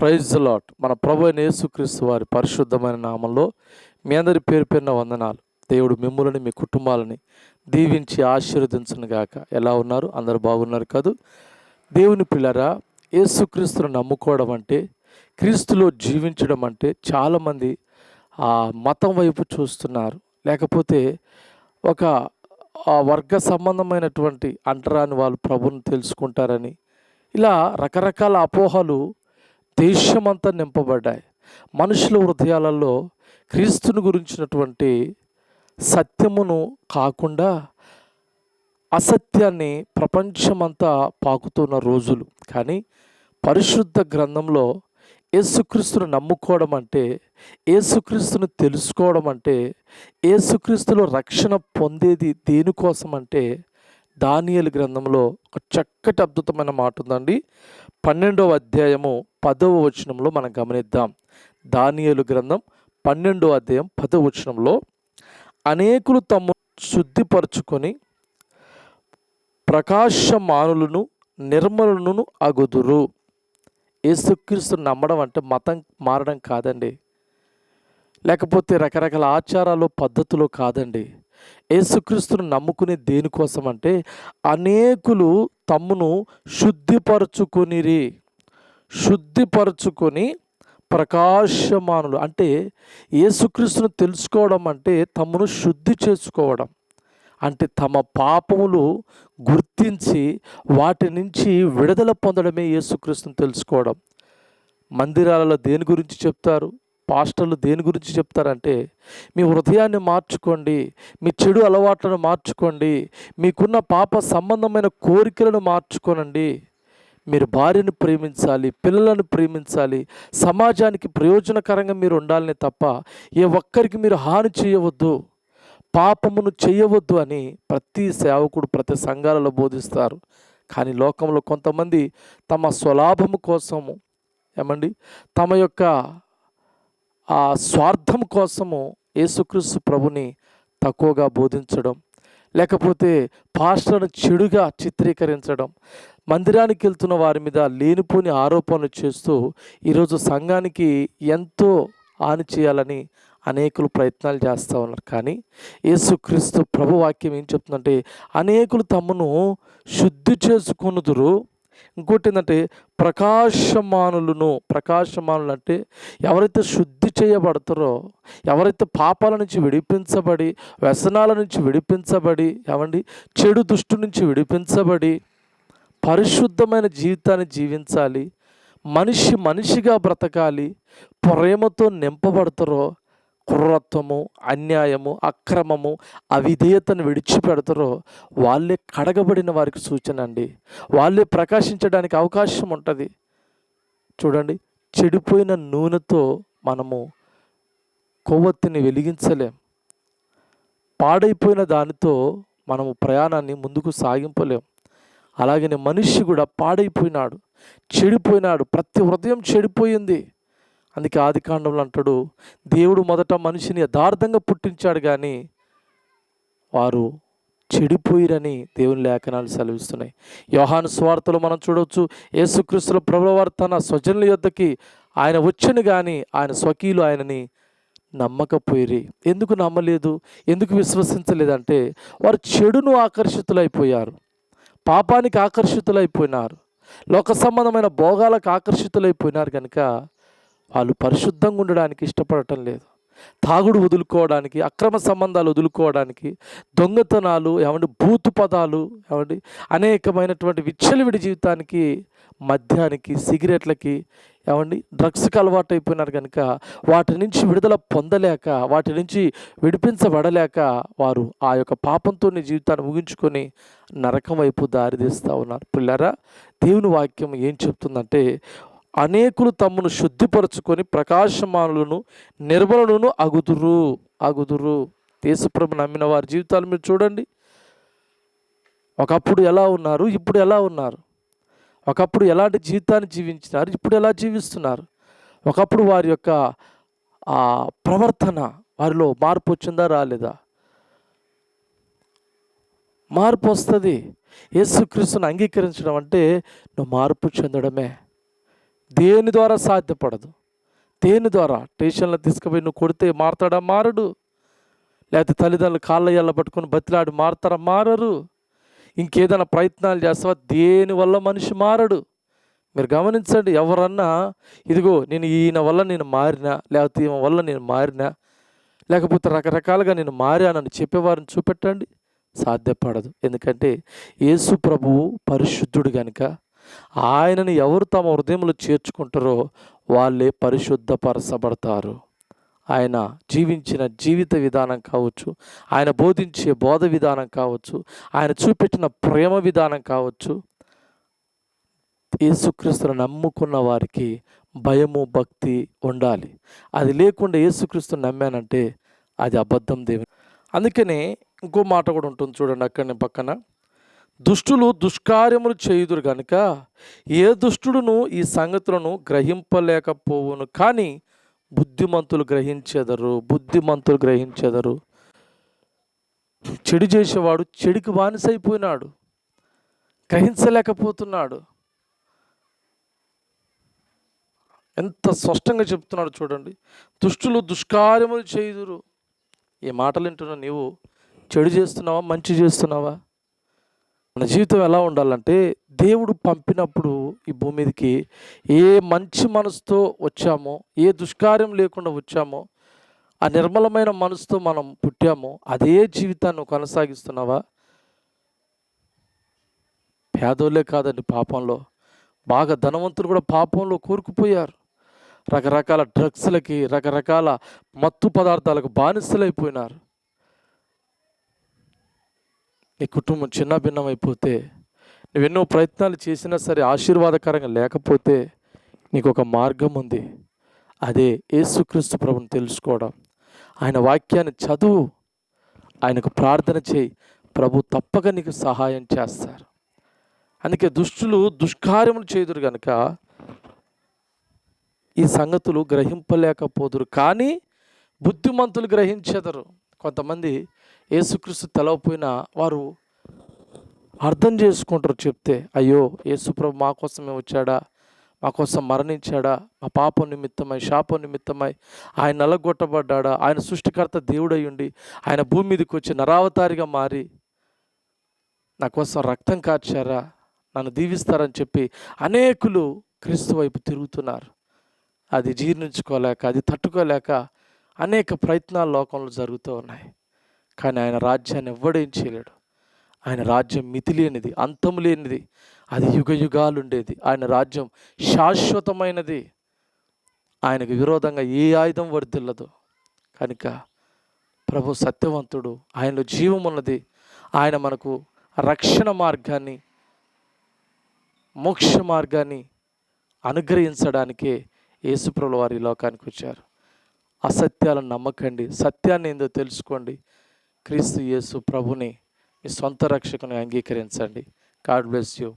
Praise the lord. మన ప్రభు అయిన యేసుక్రీస్తు వారి పరిశుద్ధమైన నామంలో మీ అందరి పేరు పేరున వందనాలు. దేవుడు మిమ్ములని మీ కుటుంబాలని దీవించి ఆశీర్వదించును గాక. ఎలా ఉన్నారు? అందరు బాగున్నారు కదూ? దేవుని పిల్లరా, యేసుక్రీస్తును నమ్ముకోవడం అంటే, క్రీస్తులో జీవించడం అంటే చాలామంది ఆ మతం వైపు చూస్తున్నారు. లేకపోతే ఒక వర్గ సంబంధమైనటువంటి అంటరాని వాళ్ళు ప్రభువుని తెలుసుకుంటారని, ఇలా రకరకాల అపోహలు దేశమంతా నింపబడ్డాయి. మనుషుల హృదయాలలో క్రీస్తుని గురించినటువంటి సత్యమును కాకుండా అసత్యాన్ని ప్రపంచమంతా పాకుతున్న రోజులు. కానీ పరిశుద్ధ గ్రంథంలో యేసుక్రీస్తును నమ్ముకోవడం అంటే, యేసుక్రీస్తును తెలుసుకోవడం అంటే, యేసుక్రీస్తులో రక్షణ పొందేది దేనికోసం అంటే, దానియేలు గ్రంథంలో ఒక చక్కటి అద్భుతమైన మాట ఉందండి. 12వ అధ్యాయము 10వ వచనంలో మనం గమనిద్దాం. దానియేలు గ్రంథం 12వ అధ్యాయం 10వ వచనంలో, అనేకులు తమ్ము శుద్ధిపరచుకొని ప్రకాశమానులను నిర్మలులను అగుదురు. యేసుక్రీస్తును నమ్మడం అంటే మతం మారడం కాదండి, లేకపోతే రకరకాల ఆచారాలు పద్ధతులు కాదండి. యేసుక్రీస్తును నమ్ముకునే దేనికోసం అంటే, అనేకులు తమ్మును శుద్ధిపరచుకొని ప్రకాశమానులు అంటే, యేసుక్రీస్తును తెలుసుకోవడం అంటే తమ్మును శుద్ధి చేసుకోవడం అంటే, తమ పాపములు గుర్తించి వాటి నుంచి విడుదల పొందడమే యేసుక్రీస్తును తెలుసుకోవడం. మందిరాలలో దేని గురించి చెప్తారు? పాస్టర్లు దేని గురించి చెప్తారంటే, మీ హృదయాన్ని మార్చుకోండి, మీ చెడు అలవాట్లను మార్చుకోండి, మీకున్న పాప సంబంధమైన కోరికలను మార్చుకోనండి, మీరు భార్యను ప్రేమించాలి, పిల్లలను ప్రేమించాలి, సమాజానికి ప్రయోజనకరంగా మీరు ఉండాలనే తప్ప ఏ ఒక్కరికి మీరు హాని చేయవద్దు, పాపమును చేయవద్దు అని ప్రతి సేవకుడు ప్రతి సంఘాలలో బోధిస్తారు. కానీ లోకంలో కొంతమంది తమ స్వలాభము కోసము తమ యొక్క ఆ స్వార్థం కోసము యేసుక్రీస్తు ప్రభుని తక్కువగా బోధించడం, లేకపోతే పాస్టర్ను చెడుగా చిత్రీకరించడం, మందిరానికి వెళ్తున్న వారి మీద లేనిపోని ఆరోపణలు చేస్తూ ఈరోజు సంఘానికి ఎంతో హాని చేయాలని అనేకులు ప్రయత్నాలు చేస్తూ ఉన్నారు. కానీ యేసుక్రీస్తు ప్రభు వాక్యం ఏం చెప్తుందంటే, అనేకులు తమను శుద్ధి చేసుకొనుదురు. ఇంకోటి ఏంటంటే ప్రకాశమానులు అంటే ఎవరైతే శుద్ధి చేయబడతారో, ఎవరైతే పాపాల నుంచి విడిపించబడి, వ్యసనాల నుంచి విడిపించబడి, చెడు దుష్టు నుంచి విడిపించబడి పరిశుద్ధమైన జీవితాన్ని జీవించాలి, మనిషిగా బ్రతకాలి, ప్రేమతో నింపబడతారో, క్రూరత్వము, అన్యాయము, అక్రమము, అవిధేయతను విడిచిపెడతారో వాళ్ళే కడగబడిన వారికి సూచన అండి. వాళ్ళే ప్రకాశించడానికి అవకాశం ఉంటుంది. చూడండి, చెడిపోయిన నూనెతో మనము కొవ్వొత్తిని వెలిగించలేం. పాడైపోయిన దానితో మనము ప్రయాణాన్ని ముందుకు సాగింపలేం. అలాగనే మనిషి కూడా పాడైపోయినాడు, చెడిపోయినాడు, ప్రతి హృదయం చెడిపోయింది. అందుకే ఆదికాండంలో అంటాడు, దేవుడు మొదట మనిషిని యథార్థంగా పుట్టించాడు కానీ వారు చెడిపోయిరని దేవుని లేఖనాలు సెలవిస్తున్నాయి. యోహాను సువార్తలో మనం చూడవచ్చు, యేసుక్రీస్తుల ప్రభువు వారు తన స్వజనుల యొద్దకి ఆయన వచ్చను కానీ ఆయన స్వకీయులు ఆయనని నమ్మకపోయిరి. ఎందుకు నమ్మలేదు, ఎందుకు విశ్వసించలేదంటే వారు చెడును ఆకర్షితులైపోయారు, పాపానికి ఆకర్షితులైపోయినారు, లోక సంబంధమైన భోగాలకు ఆకర్షితులైపోయినారు. కనుక వాళ్ళు పరిశుద్ధంగా ఉండడానికి ఇష్టపడటం లేదు. తాగుడు వదులుకోవడానికి, అక్రమ సంబంధాలు వదులుకోవడానికి, దొంగతనాలు, బూతు పదాలు, అనేకమైనటువంటి విచ్చలవిడి జీవితానికి, మద్యానికి, సిగరెట్లకి, డ్రగ్స్కి అలవాటు అయిపోయినారు. కనుక వాటి నుంచి విడుదల పొందలేక, వాటి నుంచి విడిపించబడలేక వారు ఆ యొక్క పాపంతో జీవితాన్ని ముగించుకొని నరకం వైపు దారితీస్తూ ఉన్నారు. పిల్లరా, దేవుని వాక్యం ఏం చెప్తుందంటే, అనేకులు తమను శుద్ధిపరచుకొని ప్రకాశమానులను నిర్మలులను అగుదురు. యేసుప్రభు నమ్మిన వారి జీవితాలు మీరు చూడండి. ఒకప్పుడు ఎలా ఉన్నారు, ఇప్పుడు ఎలా ఉన్నారు. ఒకప్పుడు ఎలాంటి జీవితాన్ని జీవించినారు, ఇప్పుడు ఎలా జీవిస్తున్నారు. ఒకప్పుడు వారి యొక్క ఆ ప్రవర్తన, వారిలో మార్పు వచ్చిందా రాలేదా? మార్పు వస్తుంది. యేసుక్రీస్తుని అంగీకరించడం అంటే నువ్వు మార్పు చెందడమే. దేని ద్వారా సాధ్యపడదు. దేని ద్వారా? స్టేషన్లో తీసుకుపోయి నువ్వు కొడితే మారతాడా? మారడు. లేకపోతే తల్లిదండ్రులు కాళ్ళ ఎల్ల పట్టుకొని బతిలాడి మారతారా? మారరు. ఇంకేదైనా ప్రయత్నాలు చేస్తావా? దేనివల్ల మనిషి మారడు. మీరు గమనించండి. ఎవరన్నా ఇదిగో నేను ఈయన వల్ల నేను మారినా, లేకపోతే ఈమె వల్ల నేను మారినా, లేకపోతే రకరకాలుగా నేను మారానని చెప్పేవారిని చూపెట్టండి. సాధ్యపడదు. ఎందుకంటే యేసు ప్రభువు పరిశుద్ధుడు కనుక ఆయనని ఎవరు తమ హృదయంలో చేర్చుకుంటారో వాళ్ళే పరిశుద్ధపరచబడతారు. ఆయన జీవించిన జీవిత విధానం కావచ్చు, ఆయన బోధించే బోధ విధానం కావచ్చు, ఆయన చూపెట్టిన ప్రేమ విధానం కావచ్చు, యేసుక్రీస్తును నమ్ముకున్న వారికి భయము భక్తి ఉండాలి. అది లేకుండా యేసుక్రీస్తుని నమ్మానంటే అది అబద్ధం దేవుని. అందుకనే ఇంకో మాట కూడా ఉంటుంది చూడండి అక్కడనే పక్కన, దుష్టులు దుష్కార్యములు చేయుదురు గనుక ఏ దుష్టుడును ఈ సంగతులను గ్రహింపలేకపోవును, కానీ బుద్ధిమంతులు గ్రహించెదరు. చెడు చేసేవాడు చెడుకి బానిసైపోయినాడు, గ్రహించలేకపోతున్నాడు. ఎంత స్పష్టంగా చెప్తున్నాడు చూడండి. దుష్టులు దుష్కార్యములు చేయుదురు. ఈ మాటలు వింటున్నా నీవు చెడు చేస్తున్నావా, మంచి చేస్తున్నావా? మన జీవితం ఎలా ఉండాలంటే, దేవుడు పంపినప్పుడు ఈ భూమి మీదకి ఏ మంచి మనసుతో వచ్చామో, ఏ దుష్కార్యం లేకుండా వచ్చామో, ఆ నిర్మలమైన మనసుతో మనం పుట్టామో అదే జీవితాన్ని కొనసాగిస్తున్నావా? పేదోళ్ళే కాదండి పాపంలో, బాగా ధనవంతులు కూడా పాపంలో కూరుకుపోయారు. రకరకాల డ్రగ్స్లకి, రకరకాల మత్తు పదార్థాలకు బానిసలైపోయినారు. నీ కుటుంబం చిన్న భిన్నమైపోతే, నువ్వెన్నో ప్రయత్నాలు చేసినా సరే ఆశీర్వాదకరంగా లేకపోతే నీకు ఒక మార్గం ఉంది. అదే యేసుక్రీస్తు ప్రభుని తెలుసుకోవడం. ఆయన వాక్యాన్ని చదువు, ఆయనకు ప్రార్థన చేయి, ప్రభు తప్పక నీకు సహాయం చేస్తారు. అందుకే దుష్టులు దుష్కార్యములు చేయుదురు కనుక ఈ సంగతులు గ్రహింపలేకపోదురు, కానీ బుద్ధిమంతులు గ్రహించెదరు. కొంతమంది యేసుక్రీస్తు తెలవపోయినా వారు అర్థం చేసుకుంటారు. చెప్తే, అయ్యో యేసుప్రభు మా కోసమే వచ్చాడా, మా కోసం మరణించాడా, మా పాపం నిమిత్తమై శాపం నిమిత్తమై ఆయన నలగొట్టబడ్డాడా, ఆయన సృష్టికర్త దేవుడై ఉండి ఆయన భూమి మీదకి వచ్చి నరావతారిగా మారి నా కోసం రక్తం కార్చారా, నన్ను దీవిస్తారని చెప్పి అనేకులు క్రీస్తు వైపు తిరుగుతున్నారు. అది జీర్ణించుకోలేక, అది తట్టుకోలేక అనేక ప్రయత్నాలు లోకంలో జరుగుతూ ఉన్నాయి. కానీ ఆయన రాజ్యాన్ని ఎవ్వడేం చేయలేడు. ఆయన రాజ్యం మితి లేనిది, అంతం లేనిది, అది యుగ యుగాలు ఉండేది. ఆయన రాజ్యం శాశ్వతమైనది. ఆయనకు విరోధంగా ఏ ఆయుధం వర్ధిల్లదు. కనుక ప్రభు సత్యవంతుడు, ఆయనలో జీవం ఉన్నది. ఆయన మనకు రక్షణ మార్గాన్ని, మోక్ష మార్గాన్ని అనుగ్రహించడానికే యేసుప్రభుల వారు ఈ లోకానికి వచ్చారు. అసత్యాలను నమ్మకండి, సత్యాన్ని ఏందో తెలుసుకోండి. క్రీస్తు యేసు ప్రభుని మీ సొంత రక్షకుని అంగీకరించండి. God bless you.